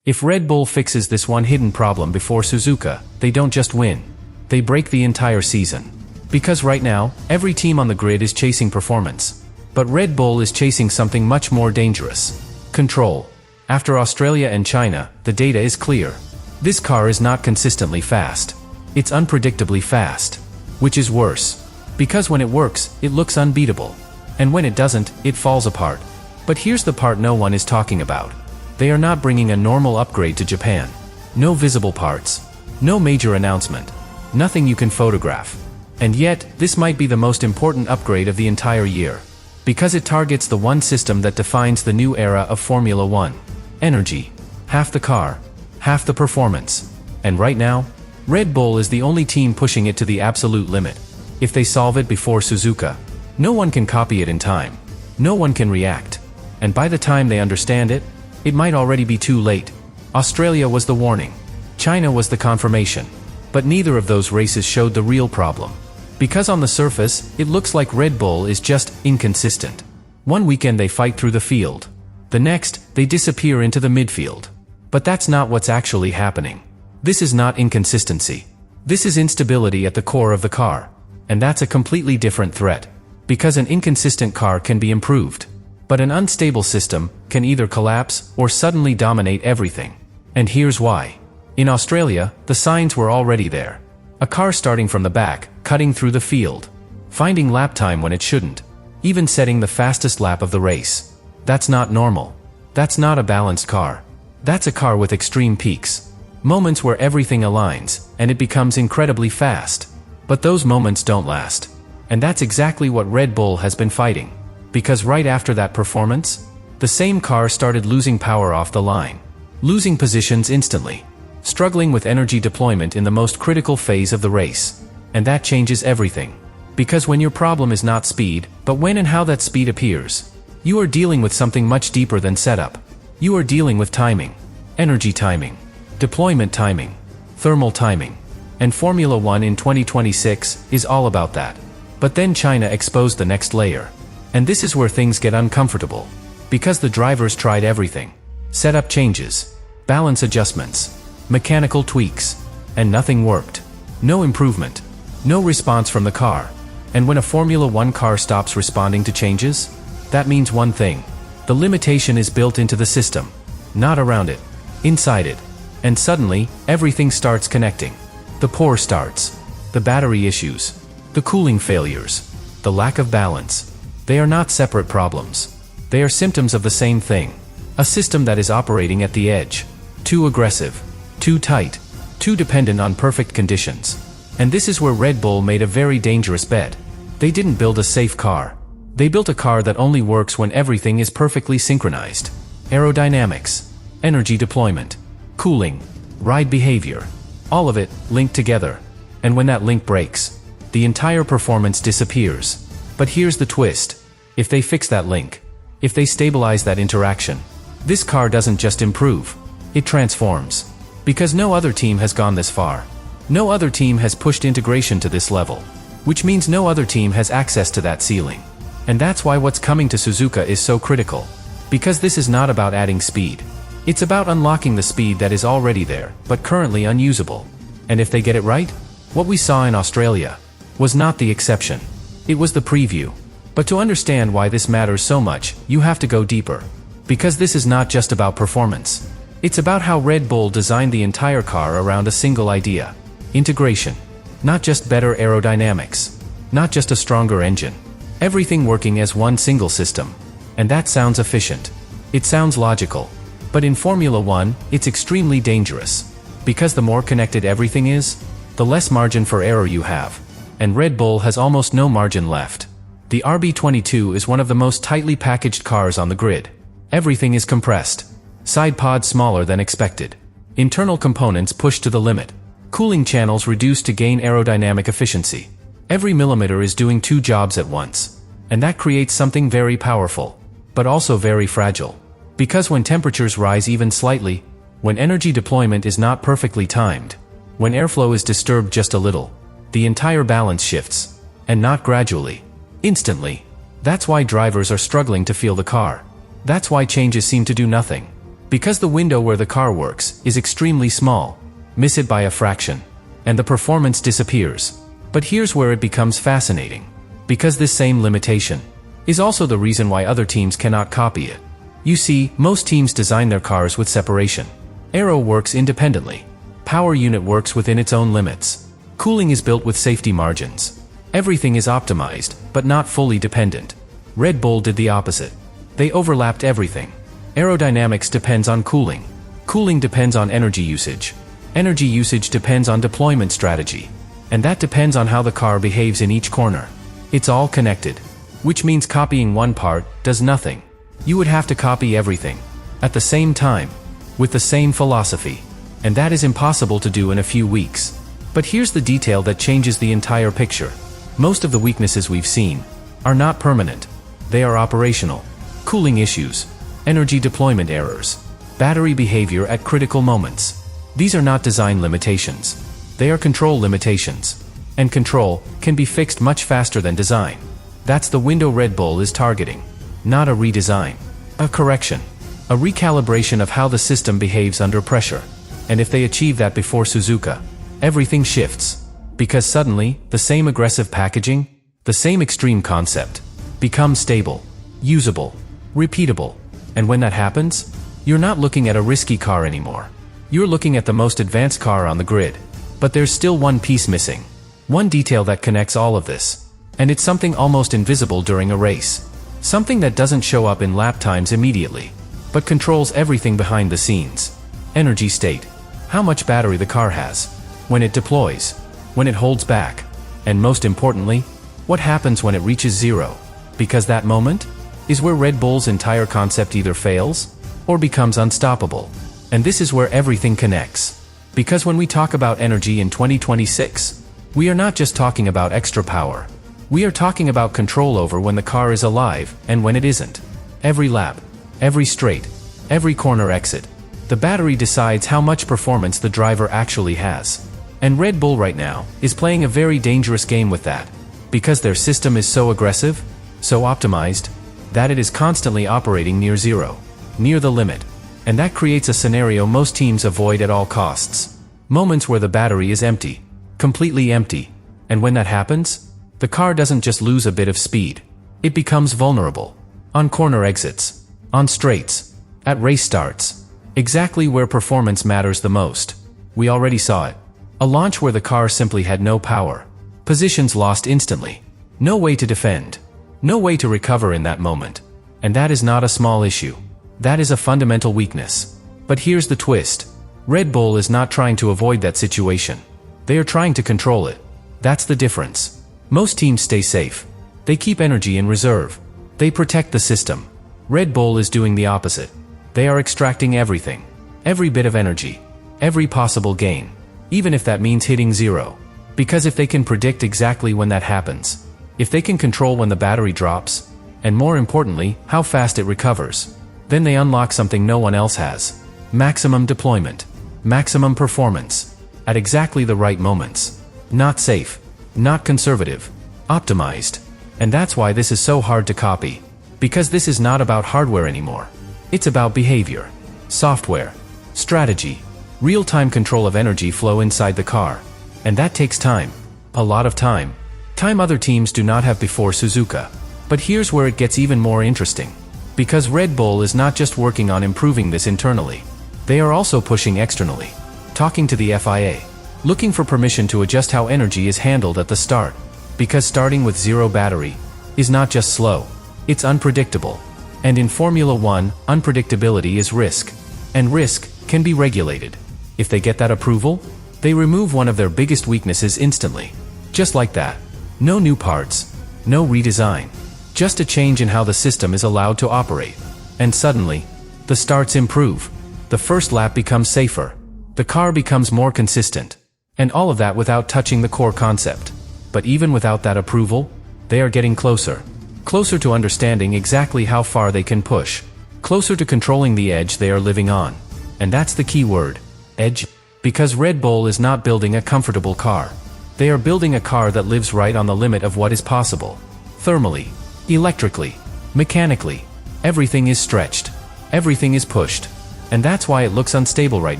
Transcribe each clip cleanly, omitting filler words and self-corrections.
If Red Bull fixes this one hidden problem before Suzuka, they don't just win. They break the entire season. Because right now, every team on the grid is chasing performance. But Red Bull is chasing something much more dangerous. Control. After Australia and China, the data is clear. This car is not consistently fast. It's unpredictably fast. Which is worse. Because when it works, it looks unbeatable. And when it doesn't, it falls apart. But here's the part no one is talking about. They are not bringing a normal upgrade to Japan. No visible parts. No major announcement. Nothing you can photograph. And yet, this might be the most important upgrade of the entire year. Because it targets the one system that defines the new era of Formula One. Energy. Half the car. Half the performance. And right now, Red Bull is the only team pushing it to the absolute limit. If they solve it before Suzuka, no one can copy it in time. No one can react. And by the time they understand it, it might already be too late. Australia was the warning. China was the confirmation. But neither of those races showed the real problem. Because on the surface, it looks like Red Bull is just inconsistent. One weekend they fight through the field. The next, they disappear into the midfield. But that's not what's actually happening. This is not inconsistency. This is instability at the core of the car. And that's a completely different threat. Because an inconsistent car can be improved. But an unstable system can either collapse or suddenly dominate everything. And here's why. In Australia, the signs were already there. A car starting from the back, cutting through the field. Finding lap time when it shouldn't. Even setting the fastest lap of the race. That's not normal. That's not a balanced car. That's a car with extreme peaks. Moments where everything aligns, and it becomes incredibly fast. But those moments don't last. And that's exactly what Red Bull has been fighting. Because right after that performance, the same car started losing power off the line. Losing positions instantly. Struggling with energy deployment in the most critical phase of the race. And that changes everything. Because when your problem is not speed, but when and how that speed appears, you are dealing with something much deeper than setup. You are dealing with timing. Energy timing. Deployment timing. Thermal timing. And Formula One in 2026 is all about that. But then China exposed the next layer. And this is where things get uncomfortable. Because the drivers tried everything. Setup changes. Balance adjustments. Mechanical tweaks. And nothing worked. No improvement. No response from the car. And when a Formula One car stops responding to changes, that means one thing. The limitation is built into the system. Not around it. Inside it. And suddenly, everything starts connecting. The pour starts. The battery issues. The cooling failures. The lack of balance. They are not separate problems. They are symptoms of the same thing. A system that is operating at the edge. Too aggressive. Too tight. Too dependent on perfect conditions. And this is where Red Bull made a very dangerous bet. They didn't build a safe car. They built a car that only works when everything is perfectly synchronized. Aerodynamics. Energy deployment. Cooling. Ride behavior. All of it linked together. And when that link breaks, the entire performance disappears. But here's the twist. If they fix that link, if they stabilize that interaction, this car doesn't just improve. It transforms. Because no other team has gone this far. No other team has pushed integration to this level. Which means no other team has access to that ceiling. And that's why what's coming to Suzuka is so critical. Because this is not about adding speed. It's about unlocking the speed that is already there, but currently unusable. And if they get it right, what we saw in Australia was not the exception. It was the preview. But to understand why this matters so much, you have to go deeper. Because this is not just about performance. It's about how Red Bull designed the entire car around a single idea. Integration. Not just better aerodynamics. Not just a stronger engine. Everything working as one single system. And that sounds efficient. It sounds logical. But in Formula One, it's extremely dangerous. Because the more connected everything is, the less margin for error you have. And Red Bull has almost no margin left. The RB22 is one of the most tightly packaged cars on the grid. Everything is compressed. Side pods smaller than expected. Internal components pushed to the limit. Cooling channels reduced to gain aerodynamic efficiency. Every millimeter is doing two jobs at once. And that creates something very powerful. But also very fragile. Because when temperatures rise even slightly, when energy deployment is not perfectly timed, when airflow is disturbed just a little, the entire balance shifts. And not gradually. Instantly. That's why drivers are struggling to feel the car. That's why changes seem to do nothing. Because the window where the car works is extremely small, miss it by a fraction, and the performance disappears. But here's where it becomes fascinating. Because this same limitation is also the reason why other teams cannot copy it. You see, most teams design their cars with separation. Aero works independently. Power unit works within its own limits. Cooling is built with safety margins. Everything is optimized, but not fully dependent. Red Bull did the opposite. They overlapped everything. Aerodynamics depends on cooling. Cooling depends on energy usage. Energy usage depends on deployment strategy. And that depends on how the car behaves in each corner. It's all connected. Which means copying one part does nothing. You would have to copy everything at the same time, with the same philosophy. And that is impossible to do in a few weeks. But here's the detail that changes the entire picture. Most of the weaknesses we've seen are not permanent. They are operational. Cooling issues, energy deployment errors, battery behavior at critical moments. These are not design limitations. They are control limitations. And control can be fixed much faster than design. That's the window Red Bull is targeting. Not a redesign. A correction. A recalibration of how the system behaves under pressure. And if they achieve that before Suzuka, everything shifts. Because suddenly, the same aggressive packaging, the same extreme concept, becomes stable, usable, repeatable. And when that happens, you're not looking at a risky car anymore. You're looking at the most advanced car on the grid. But there's still one piece missing. One detail that connects all of this. And it's something almost invisible during a race. Something that doesn't show up in lap times immediately, but controls everything behind the scenes. Energy state. How much battery the car has. When it deploys. When it holds back. And most importantly, what happens when it reaches zero. Because that moment is where Red Bull's entire concept either fails or becomes unstoppable. And this is where everything connects. Because when we talk about energy in 2026, we are not just talking about extra power. We are talking about control over when the car is alive and when it isn't. Every lap, every straight, every corner exit. The battery decides how much performance the driver actually has. And Red Bull right now is playing a very dangerous game with that. Because their system is so aggressive, so optimized, that it is constantly operating near zero, near the limit. And that creates a scenario most teams avoid at all costs. Moments where the battery is empty, completely empty. And when that happens, the car doesn't just lose a bit of speed. It becomes vulnerable. On corner exits, on straights, at race starts. Exactly where performance matters the most. We already saw it. A launch where the car simply had no power. Positions lost instantly. No way to defend. No way to recover in that moment. And that is not a small issue. That is a fundamental weakness. But here's the twist. Red Bull is not trying to avoid that situation. They are trying to control it. That's the difference. Most teams stay safe. They keep energy in reserve. They protect the system. Red Bull is doing the opposite. They are extracting everything. Every bit of energy. Every possible gain. Even if that means hitting zero. Because if they can predict exactly when that happens, if they can control when the battery drops, and more importantly, how fast it recovers, then they unlock something no one else has. Maximum deployment. Maximum performance. At exactly the right moments. Not safe. Not conservative. Optimized. And that's why this is so hard to copy. Because this is not about hardware anymore. It's about behavior. Software. Strategy. Real-time control of energy flow inside the car. And that takes time. A lot of time. Time other teams do not have before Suzuka. But here's where it gets even more interesting. Because Red Bull is not just working on improving this internally. They are also pushing externally. Talking to the FIA. Looking for permission to adjust how energy is handled at the start. Because starting with zero battery is not just slow. It's unpredictable. And in Formula One, unpredictability is risk. And risk can be regulated. If they get that approval, they remove one of their biggest weaknesses instantly. Just like that. No new parts. No redesign. Just a change in how the system is allowed to operate. And suddenly, the starts improve. The first lap becomes safer. The car becomes more consistent. And all of that without touching the core concept. But even without that approval, they are getting closer. Closer to understanding exactly how far they can push. Closer to controlling the edge they are living on. And that's the key word. Edge. Because Red Bull is not building a comfortable car. They are building a car that lives right on the limit of what is possible. Thermally. Electrically. Mechanically. Everything is stretched. Everything is pushed. And that's why it looks unstable right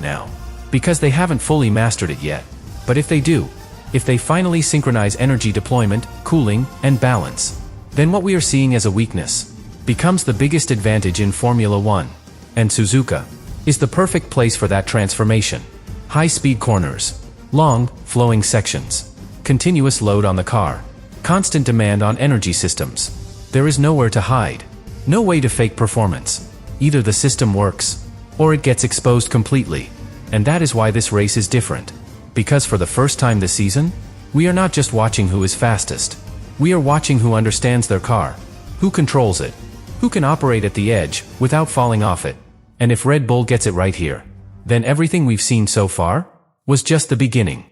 now. Because they haven't fully mastered it yet. But if they do, if they finally synchronize energy deployment, cooling, and balance, then what we are seeing as a weakness becomes the biggest advantage in Formula One. And Suzuka is the perfect place for that transformation. High-speed corners, long, flowing sections, continuous load on the car, constant demand on energy systems. There is nowhere to hide, no way to fake performance. Either the system works, or it gets exposed completely. And that is why this race is different. Because for the first time this season, we are not just watching who is fastest. We are watching who understands their car, who controls it, who can operate at the edge without falling off it. And if Red Bull gets it right here, then everything we've seen so far was just the beginning.